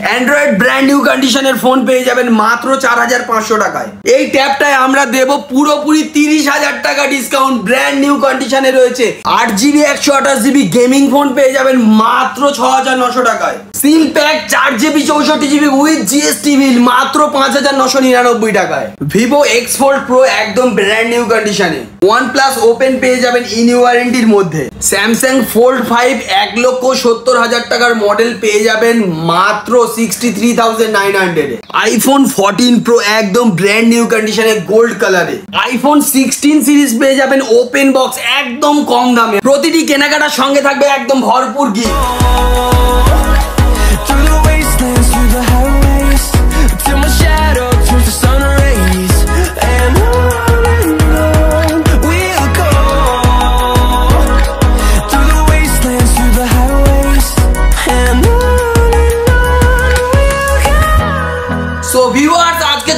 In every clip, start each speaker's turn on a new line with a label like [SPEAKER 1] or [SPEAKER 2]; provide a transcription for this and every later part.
[SPEAKER 1] Android brand new কন্ডিশনের phone পেয়ে যাবেন মাত্র 4500 টাকায়। এই ট্যাবটায় আমরা দেব পুরোপুরি 30,000 টাকা ডিসকাউন্ট। ব্র্যান্ড নিউ কন্ডিশনে রয়েছে 8GB 128GB গেমিং ফোন পেয়ে যাবেন মাত্র 6900 টাকায়। Seal pack 4GB 64GB with GST bill মাত্র 5999 টাকায়। ভিভো X Fold Pro একদম ব্র্যান্ড নিউ কন্ডিশনে। OnePlus ওপেন পেয়ে যাবেন ইন ওয়ারেন্টির মধ্যে। স্যামসাং Fold 5 1,70,000 টাকার মডেল পেয়ে যাবেন মাত্র 63,900 এ। আইফোন 14 Pro একদম ব্র্যান্ড নিউ কন্ডিশনে গোল্ড কালারে। আইফোন 16 সিরিজ পেয়ে যাবেন ওপেন বক্স একদম কম দামে। প্রতিটি কেনাকাটার সঙ্গে থাকবে একদম ভরপুর গিফট।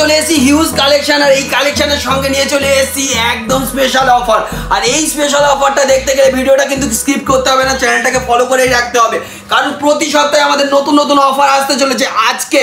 [SPEAKER 1] চলে এসেছি হিউজ কালেকশন, আর এই কালেকশনের সঙ্গে নিয়ে চলে এসেছি একদম স্পেশাল অফার। আর এই স্পেশাল অফারটা দেখতে গেলে ভিডিওটা কিন্তু স্কিপ করতে হবে না, চ্যানেলটাকে ফলো করেই রাখতে হবে, কারণ প্রতি সপ্তাহে আমাদের নতুন নতুন অফার আসতে চলেছে। আজকে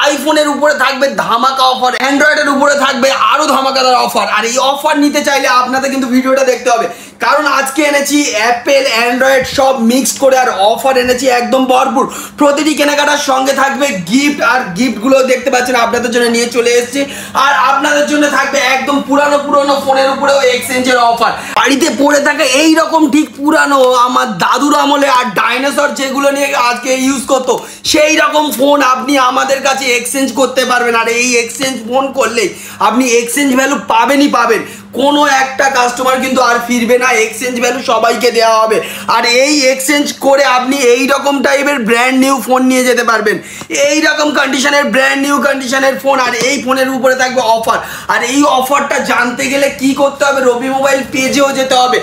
[SPEAKER 1] আইফোনের উপরে থাকবে ধামাকা অফার, অ্যান্ড্রয়েডের উপরে থাকবে আরো ধামাকাদার অফার। আর এই অফার নিতে চাইলে আপনাদের কিন্তু ভিডিওটা দেখতে হবে, কারণ আজকে এনেছি অ্যাপেল অ্যান্ড্রয়েড সব মিক্স করে, আর অফার এনেছি একদম ভরপুর। প্রতিটি কেনাকাটার সঙ্গে থাকবে গিফট, আর গিফটগুলো দেখতে পাচ্ছেন আপনাদের জন্য নিয়ে চলে এসেছি। আর আপনাদের জন্য থাকবে একদম পুরানো ফোনের উপরেও এক্সচেঞ্জের অফার। বাড়িতে পড়ে থাকা এই রকম ঠিক পুরানো আমার দাদুর আমলে আর ডাইনোসর যেগুলো নিয়ে আজকে ইউজ করতো সেই রকম ফোন আপনি আমাদের কাছে এক্সচেঞ্জ করতে পারবেন। আর এই এক্সচেঞ্জ ফোন করলেই আপনি এক্সচেঞ্জ ভ্যালু পাবেনই পাবেন, কোনো একটা কাস্টমার কিন্তু আর ফিরবে না, এক্সচেঞ্জ ভ্যালু সবাইকে দেওয়া হবে। আর এই এক্সচেঞ্জ করে আপনি এই রকম টাইপের ব্র্যান্ড নিউ ফোন নিয়ে যেতে পারবেন, এই রকম কন্ডিশনের ব্র্যান্ড নিউ কন্ডিশনের ফোন। আর এই ফোনের উপরে থাকবে অফার। আর এই অফারটা জানতে গেলে কি করতে হবে, রবি মোবাইল পেজেও যেতে হবে।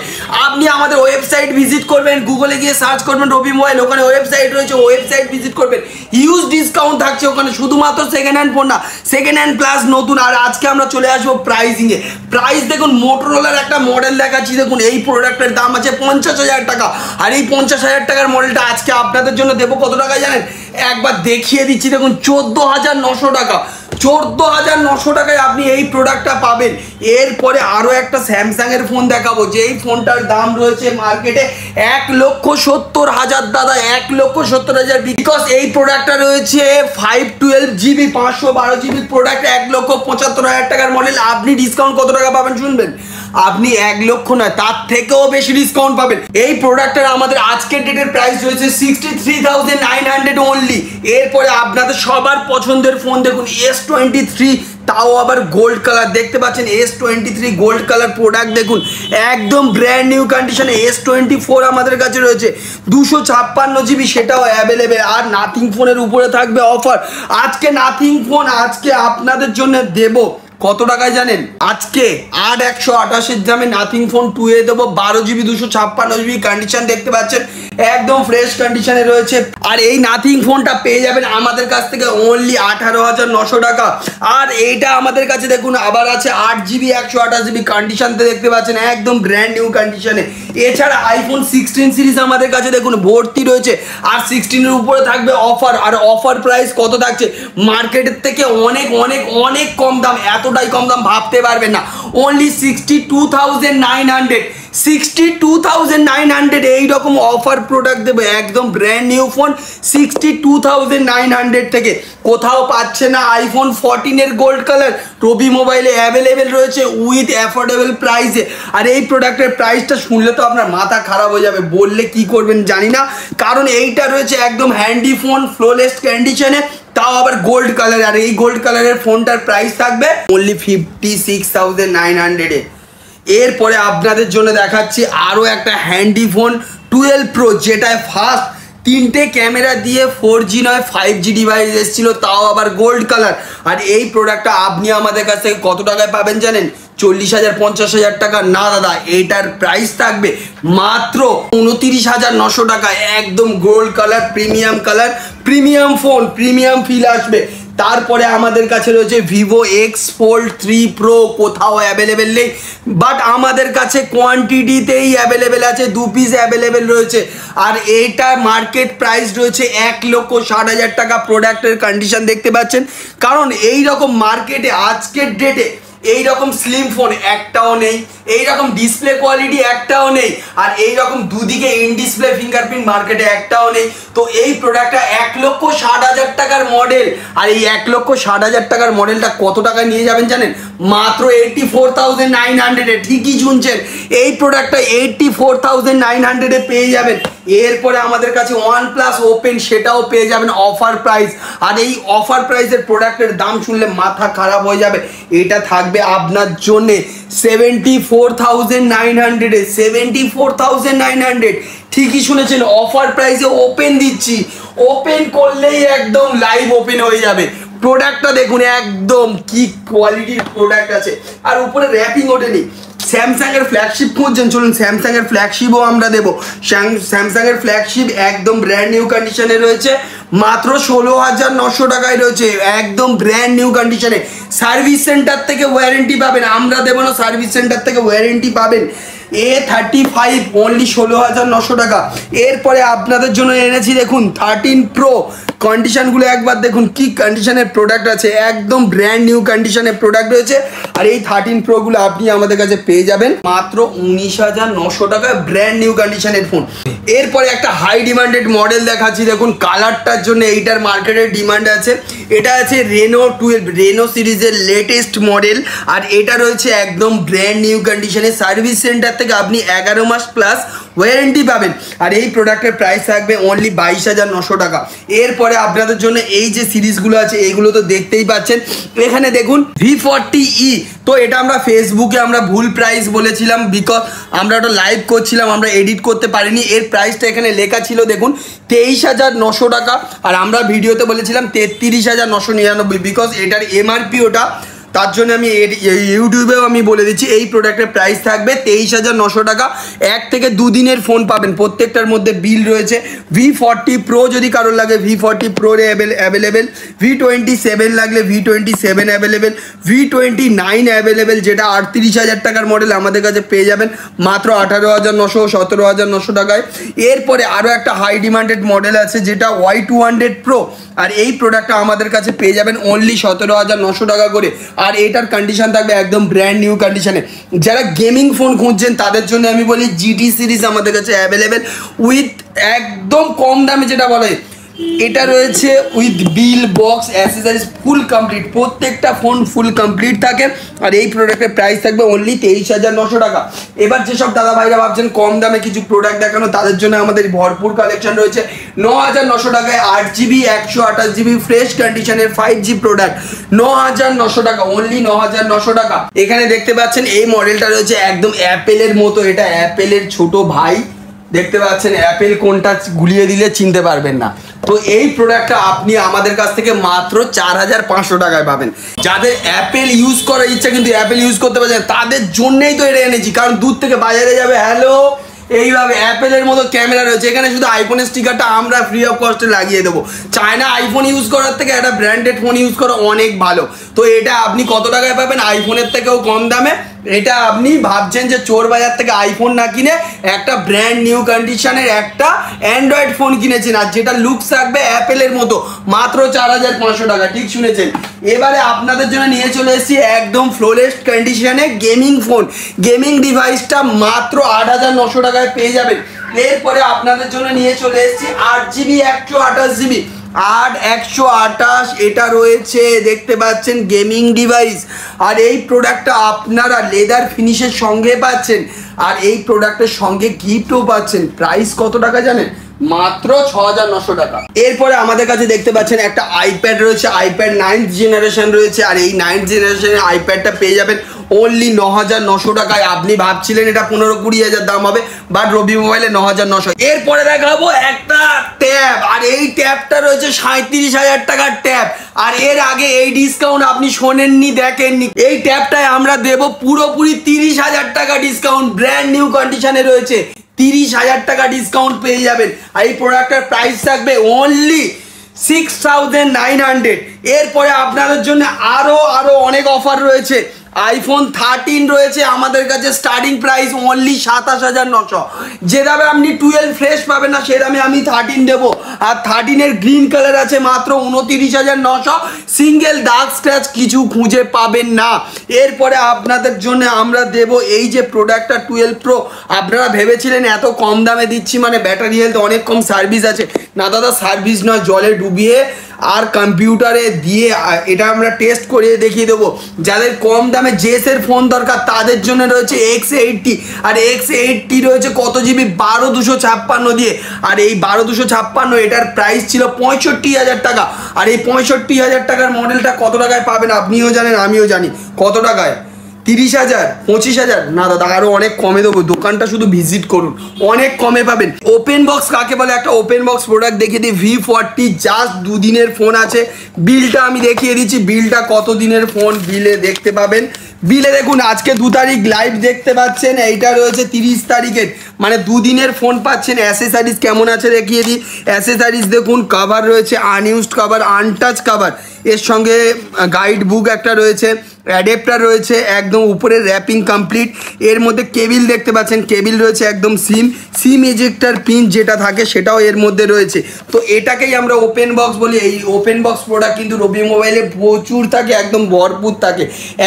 [SPEAKER 1] আপনি আমাদের ওয়েবসাইট ভিজিট করবেন, গুগলে গিয়ে সার্চ করবেন রবি মোবাইল, ওখানে ওয়েবসাইট রয়েছে, ওয়েবসাইট ভিজিট করবেন। হিউজ ডিসকাউন্ট থাকছে ওখানে, শুধুমাত্র সেকেন্ড হ্যান্ড ফোন না, সেকেন্ড হ্যান্ড প্লাস নতুন। আর আজকে আমরা চলে আসবো প্রাইসিংয়ে। প্রাইস দেখুন, মোটরোলার একটা মডেল দেখাচ্ছি, দেখুন এই প্রোডাক্টের দাম আছে 50,000 টাকা। আর এই 50,000 টাকার মডেলটা আজকে আপনাদের জন্য দেবো কত টাকায় জানেন? একবার দেখিয়ে দিচ্ছি, দেখুন 14,900 টাকা। 14,900 টাকায় আপনি এই প্রোডাক্টটা পাবেন। এরপরে আরও একটা স্যামসাংয়ের ফোন দেখাবো, যে এই ফোনটার দাম রয়েছে মার্কেটে 1,70,000 দাদা, 1,70,000। বিকজ এই প্রোডাক্টটা রয়েছে 512GB 512GB প্রোডাক্ট, 1,75,000 টাকার মডেল। আপনি ডিসকাউন্ট কত টাকা পাবেন শুনবেন? আপনি 1 লক্ষ নয়, তার থেকেও বেশি ডিসকাউন্ট পাবেন। এই প্রোডাক্টের আমাদের আজকের ডেটের প্রাইস রয়েছে 63,900 অনলি। এরপরে আপনাদের সবার পছন্দের ফোন দেখুন S23, তাও আবার গোল্ড কালার, দেখতে পাচ্ছেন S23 গোল্ড কালার প্রোডাক্ট দেখুন একদম ব্র্যান্ড নিউ কন্ডিশনে। S24 আমাদের কাছে রয়েছে 256GB, সেটাও অ্যাভেলেবেল। আর নাথিং ফোনের উপরে থাকবে অফার। আজকে নাথিং ফোন আজকে আপনাদের জন্য দেবো কত টাকায় জানেন? আজকে 8,128 দামে নাথিং ফোন 2A দেবো 12GB 256GB কন্ডিশন, দেখতে পাচ্ছেন একদম ফ্রেশ কন্ডিশনে রয়েছে। আর এই নাথিং ফোনটা পেয়ে যাবেন আমাদের কাছ থেকে অনলি 18,900 টাকা। আর এইটা আমাদের কাছে দেখুন আবার আছে 8GB 128GB কন্ডিশনতে, দেখতে পাচ্ছেন একদম ব্র্যান্ড নিউ কন্ডিশনে। এছাড়া আইফোন 16 সিরিজ আমাদের কাছে দেখুন ভর্তি রয়েছে। আর 16-এর উপরে থাকবে অফার। আর অফার প্রাইস কত থাকছে? মার্কেটের থেকে অনেক অনেক অনেক কম দাম, এতটাই কম দাম ভাবতে পারবেন না। অনলি 62,900, 62,900 এইরকম অফার প্রোডাক্ট দেবো, একদম ব্র্যান্ড নিউ ফোন 62,900 থেকে। কোথাও পাচ্ছে না। আইফোন 14-এর গোল্ড কালার রবি মোবাইলে অ্যাভেলেবেল রয়েছে উইথ অ্যাফোর্ডেবল প্রাইসে। আর এই প্রোডাক্টের প্রাইসটা শুনলে তো আপনার মাথা খারাপ হয়ে যাবে, বললে কি করবেন জানি না, কারণ এইটা রয়েছে একদম হ্যান্ডি ফোন, ফ্লোলেস কন্ডিশনে, তাও আবার গোল্ড কালার। আর এই গোল্ড কালারের ফোনটার প্রাইস থাকবে অনলি 56,900 এ। এরপরে আপনাদের জন্য দেখাচ্ছি আরও একটা হ্যান্ডি ফোন 12 Pro, যেটায় ফার্স্ট 3টে ক্যামেরা দিয়ে 4G নয় 5G ডিভাইস এসেছিল, তাও আবার গোল্ড কালার। আর এই প্রোডাক্টটা আপনি আমাদের কাছ থেকে কত টাকায় পাবেন জানেন? 40,000 50,000 টাকা না দাদা, এইটার প্রাইস থাকবে মাত্র 29,900 টাকায়। একদম gold colour, premium colour, premium phone, premium feel আসবে। তারপরে আমাদের কাছে রয়েছে ভিভো এক্স ফোল্ড 3 প্রো, কোথাও অ্যাভেলেবেল নেই, বাট আমাদের কাছে কোয়ান্টিটিতেই অ্যাভেলেবেল আছে, 2 পিস অ্যাভেলেবেল রয়েছে। আর এইটা মার্কেট প্রাইস রয়েছে 1,60,000 টাকা। প্রোডাক্টের কন্ডিশন দেখতে পাচ্ছেন, কারণ এই রকম মার্কেটে আজকের ডেটে এইরকম স্লিম ফোন একটাও নেই, এইরকম ডিসপ্লে কোয়ালিটি একটাও নেই, আর এইরকম দুদিকে ইন ডিসপ্লে ফিঙ্গারপ্রিন্ট মার্কেটে একটাও নেই। তো এই প্রোডাক্টটা 1,60,000 টাকার মডেল, আর এই 1,60,000 টাকার মডেলটা কত টাকায় নিয়ে যাবেন জানেন? মাত্র 84,900-এ। ঠিকই শুনছেন, এই প্রোডাক্টটা 84,900-এ পেয়ে যাবেন। এরপরে আমাদের কাছে OnePlus Open, সেটাও পেয়ে যাবেন অফার প্রাইস। আর এই অফার প্রাইসের প্রোডাক্টের দাম শুনলে মাথা খারাপ হয়ে যাবে। এটা থাকবে আপনার জন্যে 74,900-এ। 74,900, ঠিকই শুনেছেন, অফার প্রাইসে ওপেন দিচ্ছি। ওপেন করলেই একদম লাইভ ওপেন হয়ে যাবে। প্রোডাক্টটা দেখুন একদম কি কোয়ালিটির প্রোডাক্ট আছে, আর উপরে র্যাপিং ওঠেনি। স্যামসাংয়ের ফ্ল্যাগশিপ খুঁজছেন, চলুন স্যামসাংয়ের ফ্ল্যাগশিপও আমরা দেবো। স্যামসাংয়ের ফ্ল্যাগশিপ একদম ব্র্যান্ড নিউ কন্ডিশনে রয়েছে, মাত্র 16,900 টাকায় রয়েছে, একদম ব্র্যান্ড নিউ কন্ডিশনে। সার্ভিস সেন্টার থেকে ওয়ারেন্টি পাবেন, আমরা দেবো না, সার্ভিস সেন্টার থেকে ওয়ারেন্টি পাবেন। A35 অনলি 16,900 টাকা। এরপরে আপনাদের জন্য এনেছি দেখুন 13 প্রো। কন্ডিশনগুলো একবার দেখুন কি কন্ডিশনের প্রোডাক্ট আছে, একদম ব্র্যান্ড নিউ কন্ডিশনের প্রোডাক্ট রয়েছে। আর এই 13 প্রোগুলো আপনি আমাদের কাছে পেয়ে যাবেন মাত্র 19,900 টাকায়, ব্র্যান্ড নিউ কন্ডিশনের ফোন। এরপরে একটা হাই ডিমান্ডেড মডেল দেখাচ্ছি, দেখুন কালারটার জন্য এইটার মার্কেটের ডিমান্ড আছে। এটা আছে রেনো 12, রেনো সিরিজের লেটেস্ট মডেল, আর এটা রয়েছে একদম ব্র্যান্ড নিউ কন্ডিশনে। সার্ভিস সেন্টার থেকে আপনি 11 মাস প্লাস ওয়ারেন্টি পাবেন। আর এই প্রোডাক্টের প্রাইস থাকবে অনলি 22,900 টাকা। এরপরে আপনাদের জন্য এই যে সিরিজগুলো আছে এইগুলো তো দেখতেই পাচ্ছেন। এখানে দেখুন V40E, তো এটা আমরা ফেসবুকে আমরা ভুল প্রাইস বলেছিলাম, বিকজ আমরা ওটা লাইভ করছিলাম, আমরা এডিট করতে পারিনি। এর প্রাইসটা এখানে লেখা ছিল দেখুন 23,900 টাকা, আর আমরা ভিডিওতে বলেছিলাম 33,999, বিকজ এটার MRP ওটা, তার জন্য আমি ইউটিউবেও আমি বলে দিচ্ছি এই প্রোডাক্টের প্রাইস থাকবে 23,900 টাকা। 1 থেকে 2 দিনের ফোন পাবেন, প্রত্যেকটার মধ্যে বিল রয়েছে। V40 প্রো যদি কারোর লাগে V40 প্রো অ্যাভেলেবেল, V27 লাগলে V27 অ্যাভেলেবেল, V29 অ্যাভেলেবেল, যেটা 38,000 টাকার মডেল আমাদের কাছে পেয়ে যাবেন মাত্র 18,900, 17,900 টাকায়। এরপরে আরও একটা হাই ডিমান্ডেড মডেল আছে যেটা Y200 প্রো, আর এই প্রোডাক্টটা আমাদের কাছে পেয়ে যাবেন অনলি 17,900 টাকা করে। আর এটার কন্ডিশন থাকবে একদম ব্র্যান্ড নিউ কন্ডিশনে। যারা গেমিং ফোন খুঁজছেন তাদের জন্য আমি বলি GT সিরিজ আমাদের কাছে অ্যাভেলেবেল উইথ একদম কম দামে, যেটা বলে এটা রয়েছে with bill, box, accessories full complete, প্রত্যেকটা ফোন ফুল কমপ্লিট থাকে। আর এই প্রোডাক্টের প্রাইস থাকবে অনলি 23,900 টাকা। এবার যেসব দাদা ভাইরা ভাবছেন কম দামে কিছু প্রোডাক্ট দেখানো, তাদের জন্য আমাদের ভরপুর কালেকশন রয়েছে। 9,900 টাকায় 8GB 128GB ফ্রেশ কন্ডিশনের 5G প্রোডাক্ট, 9,900 টাকা, অনলি 9,900 টাকা। এখানে দেখতে পাচ্ছেন এই মডেলটা রয়েছে একদম অ্যাপেলের মতো, এটা অ্যাপেলের ছোট ভাই, দেখতে পাচ্ছেন অ্যাপেল কোনটা গুলিয়ে দিলে চিনতে পারবেন না। তো এই প্রোডাক্টটা আপনি আমাদের কাছ থেকে মাত্র 4,500 টাকায় পাবেন। যাদের অ্যাপেল ইউজ করার ইচ্ছা কিন্তু অ্যাপেল ইউজ করতে পারছেন, তাদের জন্যই তো এটা এনেছি, কারণ দূর থেকে বাজারে যাবে হ্যালো এইভাবে অ্যাপেলের মতো ক্যামেরা রয়েছে, এখানে শুধু আইফোনের স্টিকারটা আমরা ফ্রি অফ কস্টে লাগিয়ে দেবো। চায়না আইফোন ইউজ করার থেকে একটা ব্র্যান্ডেড ফোন ইউজ করা অনেক ভালো। তো এটা আপনি কত টাকায় পাবেন? আইফোনের থেকেও কম দামে। এটা আপনি ভাবছেন যে চোর বাজার থেকে আইফোন না কিনে একটা ব্র্যান্ড নিউ কন্ডিশনের একটা অ্যান্ড্রয়েড ফোন কিনেছেন, আর যেটা লুকস থাকবে অ্যাপেলের মতো, মাত্র 4,500 টাকা। ঠিক শুনেছেন। এবারে আপনাদের জন্য নিয়ে চলে এসেছি একদম ফ্লোলেস কন্ডিশনে গেমিং ফোন। গেমিং ডিভাইসটা মাত্র 8,900 টাকায় পেয়ে যাবেন। এরপরে আপনাদের জন্য নিয়ে চলে এসেছি 8GB 128GB 8/128, এটা রয়েছে দেখতে পাচ্ছেন গেমিং ডিভাইস। আর এই প্রোডাক্টটা আপনারা লেদার ফিনিশের সঙ্গে পাচ্ছেন, আর এই প্রোডাক্টের সঙ্গে গিফটও পাচ্ছেন। প্রাইস কত টাকা জানেন? মাত্র 6,900 টাকা। এরপরে আমাদের কাছে দেখতে পাচ্ছেন একটা আইপ্যাড রয়েছে, আইপ্যাড 9th জেনারেশন রয়েছে, আর এই 9th জেনারেশনের আইপ্যাডটা পেয়ে যাবেন অনলি 9,900 টাকায়। আপনি ভাবছিলেন এটা 15-20,000 দাম হবে, বাট রবি মোবাইলে 9,900। এরপরে দেখাবো একটা ট্যাব, আর এই ট্যাবটা রয়েছে 37,000 টাকার ট্যাব। আর এর আগে এই ডিসকাউন্ট আপনি শোনেননি, দেখেননি। এই ট্যাবটায় আমরা দেবো পুরোপুরি 30,000 টাকা ডিসকাউন্ট, ব্র্যান্ড নিউ কন্ডিশনে রয়েছে, 30,000 টাকা ডিসকাউন্ট পেয়ে যাবেন। আর এই প্রোডাক্টের প্রাইস থাকবে অনলি 6900। এরপরে আপনাদের জন্য আরো অনেক অফার রয়েছে। আইফোন 13 রয়েছে আমাদের কাছে, স্টার্টিং প্রাইস অনলি 27900। যে দামে আপনি 12 ফ্রেশ পাবেন না সে দামে আমি 13 দেবো। আর 13-এর গ্রিন কালার আছে মাত্র 29900। সিঙ্গেল ডার্ক স্ক্র্যাচ কিছু খুঁজে পাবেন না। এরপরে আপনাদের জন্য আমরা দেব এই যে প্রোডাক্টটা 12 প্রো। আপনারা ভেবেছিলেন এত কম দামে দিচ্ছি মানে ব্যাটারি হেলথ অনেক কম, সার্ভিস আছে না দাদা, সার্ভিস নয়, জলে ডুবিয়ে আর কম্পিউটারে দিয়ে এটা আমরা টেস্ট করিয়ে দেখিয়ে দেবো। যাদের কম দামে জেসের ফোন দরকার তাদের জন্য রয়েছে X80। আর X80 রয়েছে কত জিবি, 12256 দিয়ে। আর এই 12256 এটার প্রাইস ছিল 65000 টাকা। আর এই 65000 টাকার মডেলটা কত টাকায় পাবেন আপনিও জানেন আমিও জানি। কত টাকায়? 30000, 25000? না দাদা, আরো অনেক কমে দেবো। দোকানটা শুধু ভিজিট করুন, অনেক কমে পাবেন। ওপেন বক্স কাকে বলে? একটা ওপেন বক্স প্রোডাক্ট দেখিয়ে দিই। V40 জাস্ট 2 দিনের ফোন আছে। বিলটা আমি দেখিয়ে দিচ্ছি, বিলটা কত দিনের ফোন বিলে দেখতে পাবেন। বিলে দেখুন আজকে 2 তারিখ লাইভ দেখতে পাচ্ছেন, এইটা রয়েছে 30 তারিখের, মানে 2 দিনের ফোন পাচ্ছেন। অ্যাসেসারিজ কেমন আছে দেখিয়ে দিই। অ্যাসেসারিজ দেখুন, কাভার রয়েছে আনইউজড কাভার, আনটাচ কাভার, এর সঙ্গে গাইড বুক একটা রয়েছে, অ্যাডাপ্টার রয়েছে, একদম উপরে র্যাপিং কমপ্লিট। এর মধ্যে কেবিল দেখতে পাচ্ছেন, কেবিল রয়েছে একদম সিম এজেক্টার পিন যেটা থাকে সেটাও এর মধ্যে রয়েছে। তো এটাকেই আমরা ওপেন বক্স বলি। এই ওপেন বক্স প্রোডাক্ট কিন্তু রবি মোবাইলে প্রচুর থাকে, একদম ভরপুর থাকে।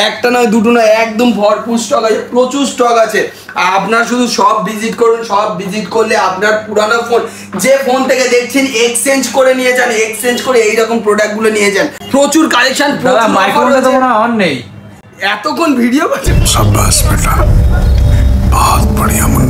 [SPEAKER 1] একটা নয় দুটো নয়, একদম ভরপুর স্টক আছে, প্রচুর স্টক আছে। আপনার শুধু সব ভিজিট করুন, সব ভিজিট করলে আপনার পুরানো ফোন, যে ফোন থেকে দেখছেন এক্সচেঞ্জ করে নিয়ে যান, এক্সচেঞ্জ করে এইরকম প্রোডাক্টগুলো নিয়ে যান। প্রচুর কালেকশন,
[SPEAKER 2] অন নেই।
[SPEAKER 1] এতক্ষণ ভিডিও করছে।
[SPEAKER 3] शाबाश बेटा, बहुत बढ़िया मुन्ना।